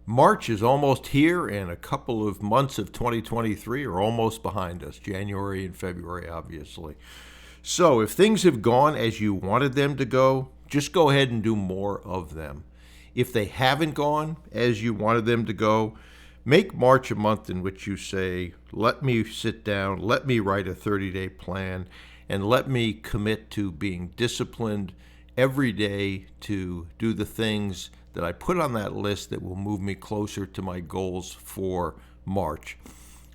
March is almost here, and a couple of months of 2023 are almost behind us. January and February, obviously. So, if things have gone as you wanted them to go, just go ahead and do more of them. If they haven't gone as you wanted them to go, make March a month in which you say, let me sit down, let me write a 30-day plan, and let me commit to being disciplined every day to do the things that I put on that list that will move me closer to my goals for March.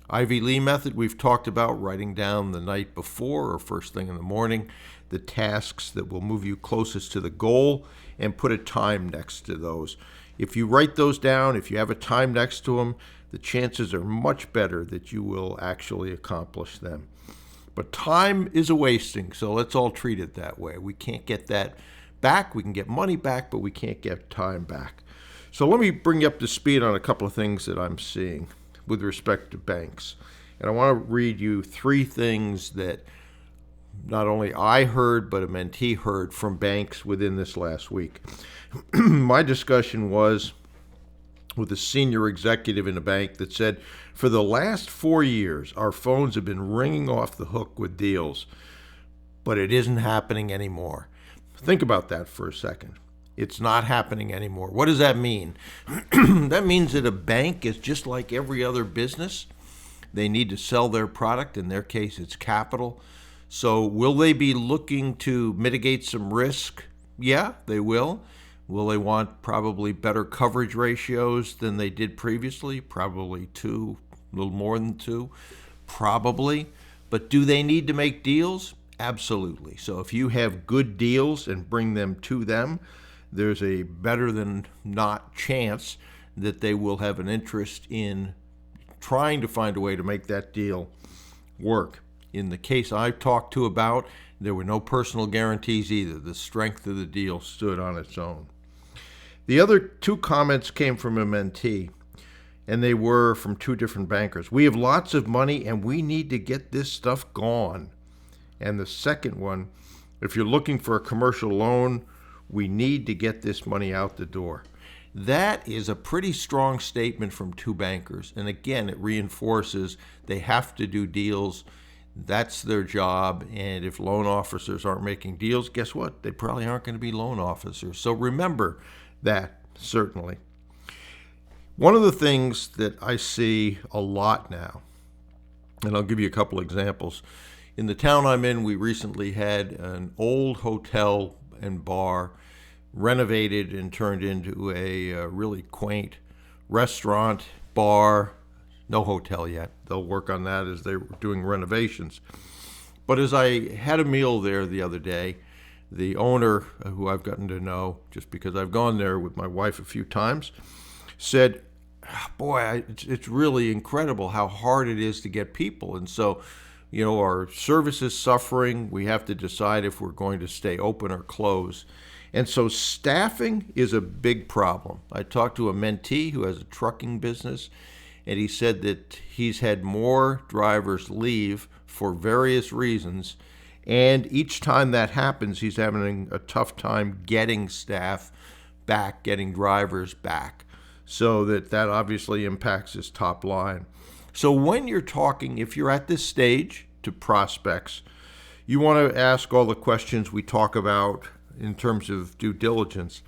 Ivy Lee method, we've talked about writing down the night before or first thing in the morning the tasks that will move you closest to the goal and put a time next to those. If you write those down, if you have a time next to them, the chances are much better that you will actually accomplish them. But time is a wasting, so let's all treat it that way. We can't get that back. We can get money back, but we can't get time back. So let me bring you up to speed on a couple of things that I'm seeing with respect to banks. And I want to read you three things that not only I heard, but a mentee heard from banks within this last week. My discussion was with a senior executive in a bank that said, for the last 4 years, our phones have been ringing off the hook with deals, but it isn't happening anymore. Think about that for a second. It's not happening anymore. What does that mean? That means that a bank is just like every other business. They need to sell their product. In their case, it's capital. So will they be looking to mitigate some risk? Yeah, they will. Will they want probably better coverage ratios than they did previously? Probably two, a little more than two. Probably. But do they need to make deals? Absolutely. So if you have good deals and bring them to them, there's a better than not chance that they will have an interest in trying to find a way to make that deal work. In the case I've talked to about, there were no personal guarantees either. The strength of the deal stood on its own. The other two comments came from a mentee, and they were from two different bankers. We have lots of money, and we need to get this stuff gone. And the second one, if you're looking for a commercial loan, we need to get this money out the door. That is a pretty strong statement from two bankers. And again, it reinforces they have to do deals. That's their job. And if loan officers aren't making deals, guess what? They probably aren't going to be loan officers. So remember that, certainly. One of the things that I see a lot now, and I'll give you a couple examples. In the town I'm in, we recently had an old hotel and bar renovated and turned into a really quaint restaurant, bar, no hotel yet. They'll work on that as they're doing renovations. But as I had a meal there the other day, the owner, who I've gotten to know just because I've gone there with my wife a few times, said, boy, it's really incredible how hard it is to get people. And so, our service is suffering. We have to decide if we're going to stay open or close. And so staffing is a big problem. I talked to a mentee who has a trucking business, and he said that he's had more drivers leave for various reasons. And each time that happens, he's having a tough time getting staff back, getting drivers back. So that obviously impacts his top line. So when you're talking, if you're at this stage to prospects, you want to ask all the questions we talk about in terms of due diligence,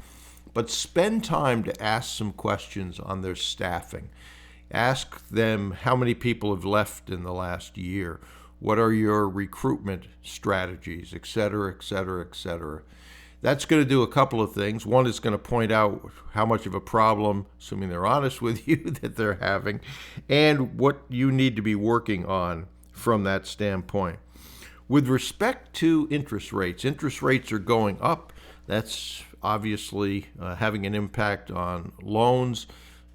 but spend time to ask some questions on their staffing. Ask them how many people have left in the last year. What are your recruitment strategies, et cetera, et cetera, et cetera. That's going to do a couple of things. One is going to point out how much of a problem, assuming they're honest with you, that they're having, and what you need to be working on from that standpoint. With respect to interest rates are going up. That's obviously having an impact on loans,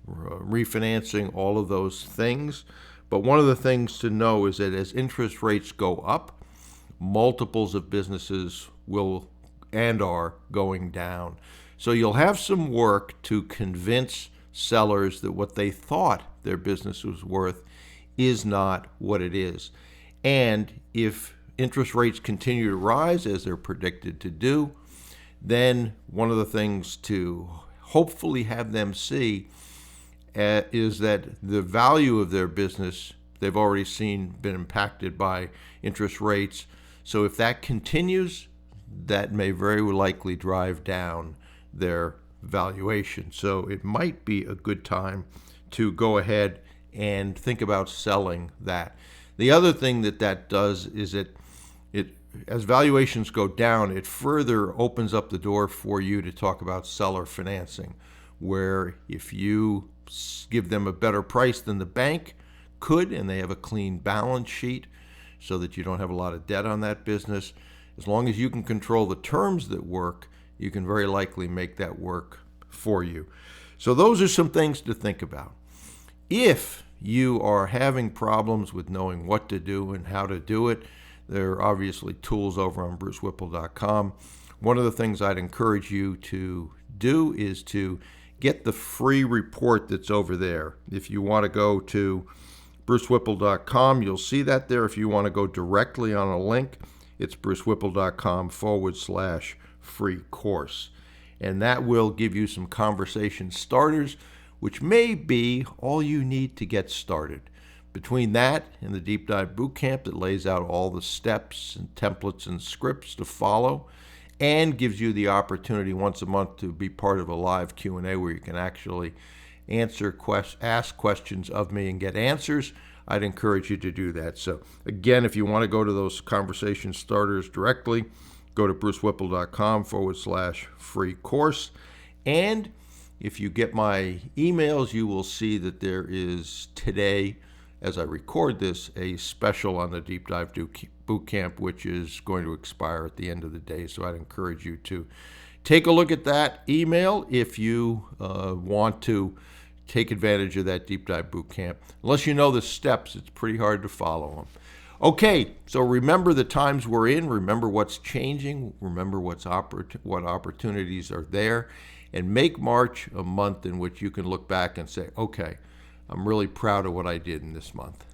refinancing, all of those things. But one of the things to know is that as interest rates go up, multiples of businesses will and are going down. So you'll have some work to convince sellers that what they thought their business was worth is not what it is. And if interest rates continue to rise as they're predicted to do, then one of the things to hopefully have them see is that the value of their business, they've already seen been impacted by interest rates. So if that continues, that may very likely drive down their valuation. So it might be a good time to go ahead and think about selling that. The other thing that does is it as valuations go down, it further opens up the door for you to talk about seller financing, where if you give them a better price than the bank could and they have a clean balance sheet so that you don't have a lot of debt on that business, as long as you can control the terms that work, you can very likely make that work for you. So those are some things to think about. If you are having problems with knowing what to do and how to do it, there are obviously tools over on brucewhipple.com. One of the things I'd encourage you to do is to get the free report that's over there. If you want to go to brucewhipple.com, you'll see that there. If you want to go directly on a link, it's brucewhipple.com/free course. And that will give you some conversation starters, which may be all you need to get started. Between that and the Deep Dive Bootcamp that lays out all the steps and templates and scripts to follow and gives you the opportunity once a month to be part of a live Q&A where you can actually ask questions of me and get answers, I'd encourage you to do that. So again, if you want to go to those conversation starters directly, go to brucewhipple.com/free course. And if you get my emails, you will see that there is today, as I record this, a special on the Deep Dive Bootcamp, which is going to expire at the end of the day. So I'd encourage you to take a look at that email if you want to take advantage of that Deep Dive Bootcamp. Unless you know the steps, it's pretty hard to follow them. Okay, so remember the times we're in, remember what's changing, remember what opportunities are there, and make March a month in which you can look back and say, okay, I'm really proud of what I did in this month.